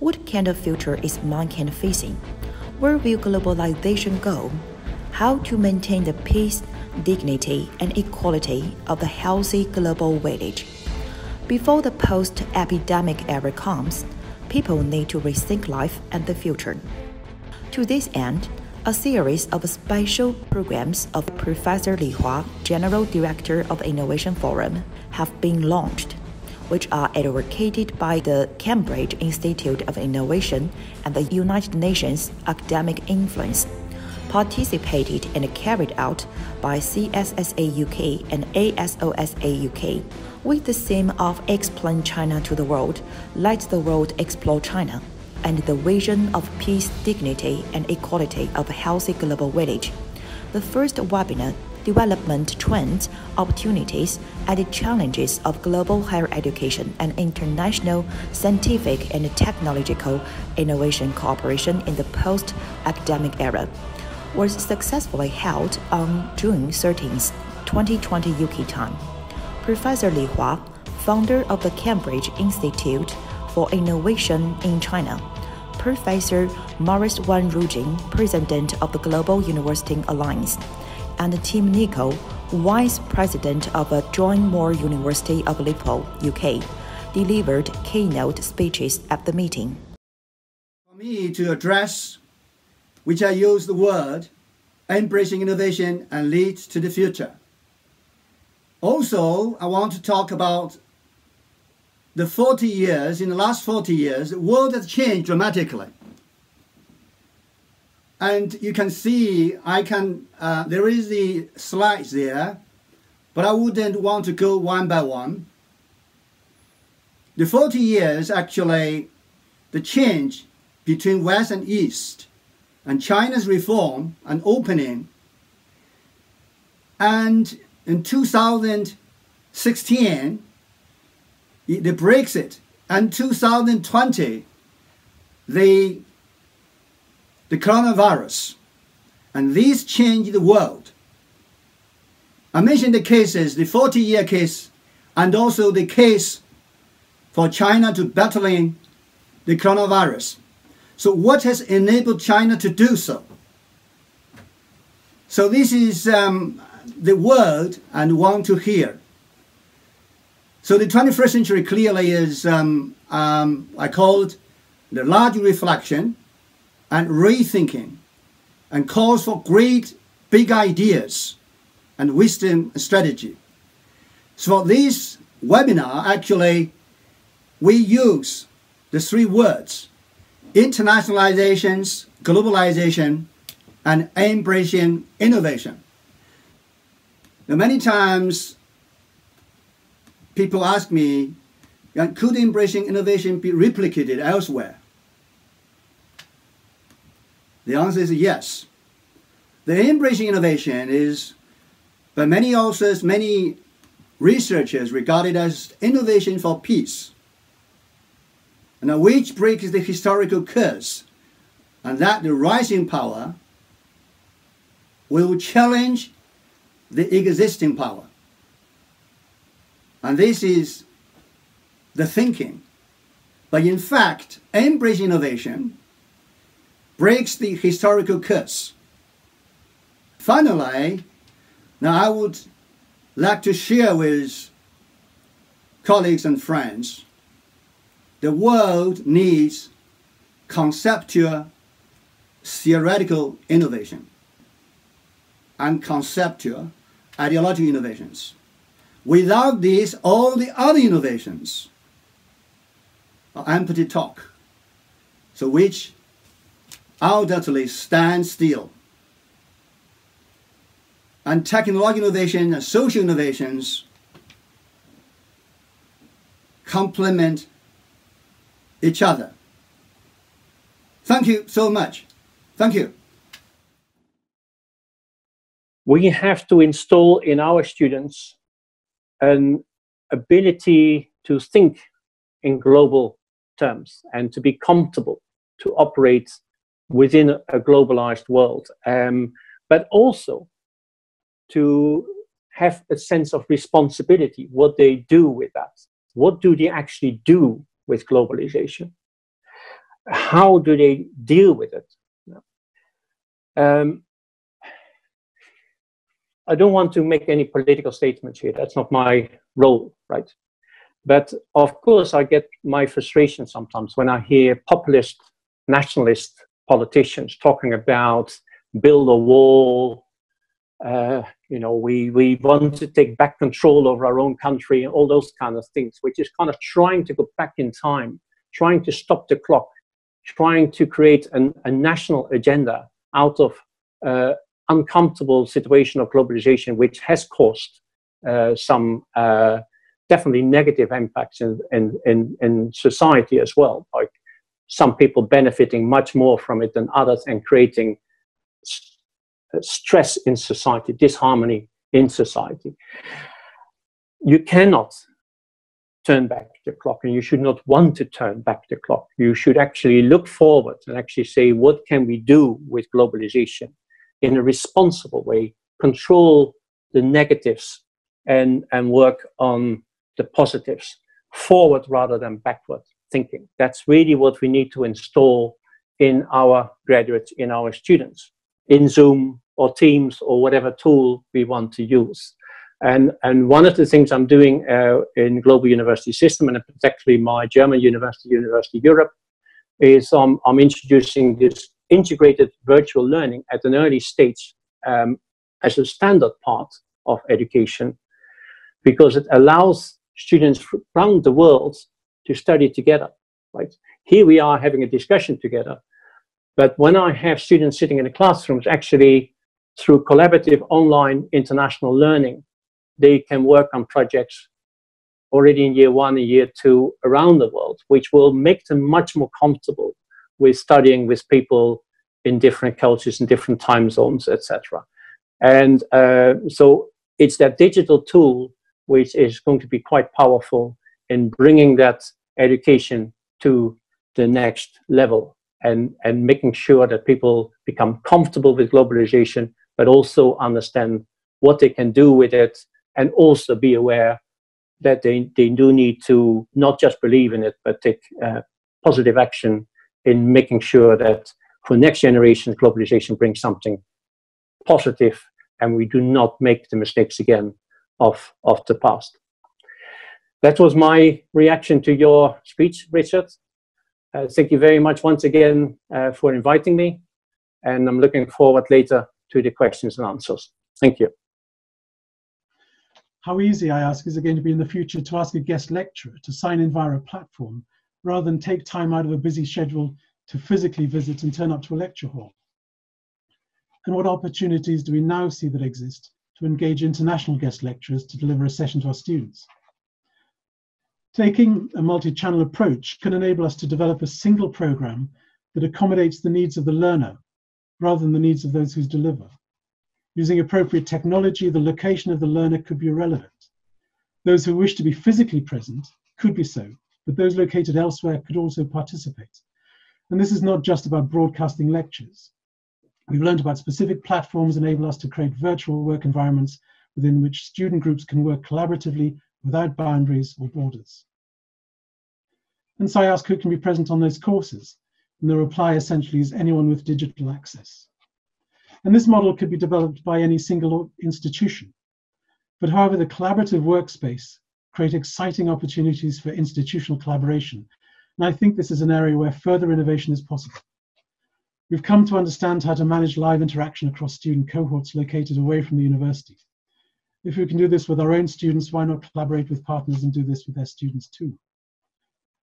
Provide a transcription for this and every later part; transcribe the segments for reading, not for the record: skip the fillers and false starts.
What kind of future is mankind facing? Where will globalization go? How to maintain the peace, dignity, and equality of the healthy global village? Before the post-epidemic era comes, people need to rethink life and the future. To this end, a series of special programs of Professor Li Hua, General Director of Innovation Forum, have been launched, which are advocated by the Cambridge Institute of Innovation and the United Nations Academic Influence, participated and carried out by CSSA UK and ASOSA UK, with the theme of Explain China to the World, Let the World Explore China, and the vision of peace, dignity, and equality of a healthy global village. The first webinar, Development Trends, Opportunities, and Challenges of Global Higher Education and International Scientific and Technological Innovation Cooperation in the Post-Academic Era, was successfully held on June 13, 2020 UK time. Professor Li Hua, founder of the Cambridge Institute for Innovation in China, Professor Maurice Van Rooyen, President of the Global University Alliance, and Tim Nichol, Vice President of John Moore University of Liverpool, UK, delivered keynote speeches at the meeting. For me to address, which I use the word, embracing innovation and lead to the future. Also, I want to talk about the 40 years, in the last 40 years, the world has changed dramatically. And you can see, there is the slides there, but I wouldn't want to go one by one. The 40 years, actually, the change between West and East, and China's reform and opening, and in 2016, the Brexit, and 2020, the coronavirus, and these changed the world. I mentioned the cases, the 40-year case, and also the case for China to battling the coronavirus. So what has enabled China to do so? So this is the word and want to hear. So the 21st century clearly is, I call it the large reflection and rethinking, and calls for great big ideas and wisdom and strategy. So for this webinar, actually, we use the three words: internationalizations, globalization, and embracing innovation. Now, many times people ask me, could embracing innovation be replicated elsewhere? The answer is yes. The embracing innovation is, by many authors, many researchers, regarded as innovation for peace, and which breaks the historical curse, and that the rising power will challenge the existing power. And this is the thinking. But in fact, embracing innovation breaks the historical curse. Finally, now I would like to share with colleagues and friends, the world needs conceptual, theoretical innovation and conceptual, ideological innovations. Without these, all the other innovations are empty talk, so which undoubtedly stand still. And technological innovation and social innovations complement each other. Thank you so much. Thank you. We have to install in our students an ability to think in global terms and to be comfortable to operate within a globalized world, but also to have a sense of responsibility, what they do with that. What do they actually do with globalization? how do they deal with it? I don't want to make any political statements here. That's not my role, right? But of course, I get my frustration sometimes when I hear populist, nationalist politicians talking about build a wall. You know, we want to take back control over our own country and all those kind of things, which is kind of trying to go back in time, trying to stop the clock, trying to create a national agenda out of uncomfortable situation of globalization, which has caused some definitely negative impacts in society as well, like some people benefiting much more from it than others and creating stress in society, disharmony in society. You cannot turn back the clock, and you should not want to turn back the clock. You should actually look forward and actually say, what can we do with globalization in a responsible way, control the negatives and work on the positives, forward rather than backward thinking. That's really what we need to install in our graduates, in our students, in Zoom or Teams or whatever tool we want to use. And one of the things I'm doing in global university system, and particularly my German university, University Europe, is I'm introducing this integrated virtual learning at an early stage as a standard part of education, because it allows students around the world to study together, right? Here we are having a discussion together, but when I have students sitting in the classrooms, actually through collaborative online international learning, they can work on projects already in year 1 and year 2 around the world, which will make them much more comfortable with studying with people in different cultures, in different time zones, etc. And so it's that digital tool which is going to be quite powerful in bringing that education to the next level and making sure that people become comfortable with globalization, but also understand what they can do with it, and also be aware that they do need to not just believe in it, but take positive action in making sure that for next generation, globalization brings something positive, and we do not make the mistakes again of the past. That was my reaction to your speech, Richard. Thank you very much once again for inviting me, and I'm looking forward later to the questions and answers. Thank you. How easy, I ask, is it going to be in the future to ask a guest lecturer to sign in via a platform rather than take time out of a busy schedule to physically visit and turn up to a lecture hall? And what opportunities do we now see that exist to engage international guest lecturers to deliver a session to our students? Taking a multi-channel approach can enable us to develop a single program that accommodates the needs of the learner rather than the needs of those who deliver. Using appropriate technology, the location of the learner could be irrelevant. Those who wish to be physically present could be so, but those located elsewhere could also participate. And this is not just about broadcasting lectures. We've learned about specific platforms enable us to create virtual work environments within which student groups can work collaboratively without boundaries or borders. And so I ask who can be present on those courses, and the reply essentially is anyone with digital access. And this model could be developed by any single institution. But however, the collaborative workspace create exciting opportunities for institutional collaboration. And I think this is an area where further innovation is possible. We've come to understand how to manage live interaction across student cohorts located away from the university. If we can do this with our own students, why not collaborate with partners and do this with their students too?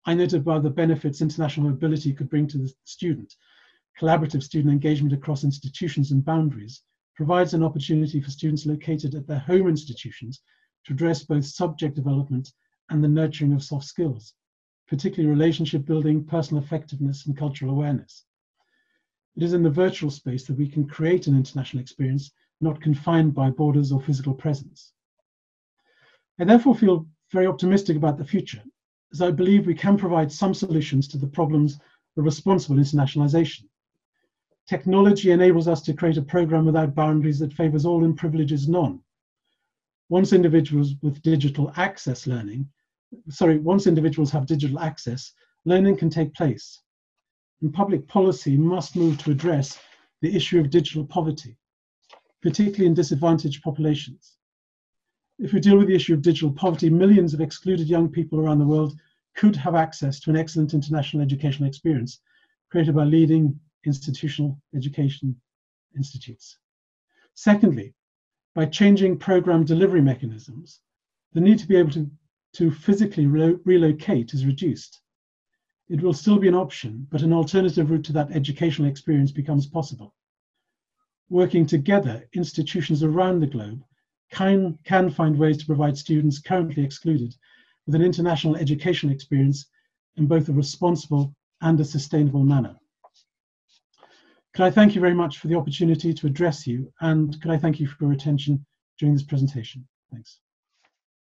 I noted about the benefits international mobility could bring to the student. Collaborative student engagement across institutions and boundaries provides an opportunity for students located at their home institutions to address both subject development and the nurturing of soft skills, particularly relationship building, personal effectiveness, and cultural awareness. It is in the virtual space that we can create an international experience, not confined by borders or physical presence. I therefore feel very optimistic about the future, as I believe we can provide some solutions to the problems of responsible internationalization. Technology enables us to create a program without boundaries that favors all and privileges none. Once individuals have digital access, learning can take place. and public policy must move to address the issue of digital poverty, particularly in disadvantaged populations. If we deal with the issue of digital poverty, millions of excluded young people around the world could have access to an excellent international educational experience created by leading institutional education institutes. Secondly, by changing program delivery mechanisms, the need to be able to physically relocate is reduced. It will still be an option, but an alternative route to that educational experience becomes possible. Working together, institutions around the globe can find ways to provide students currently excluded with an international educational experience in both a responsible and a sustainable manner. Could I thank you very much for the opportunity to address you, and could I thank you for your attention during this presentation? Thanks.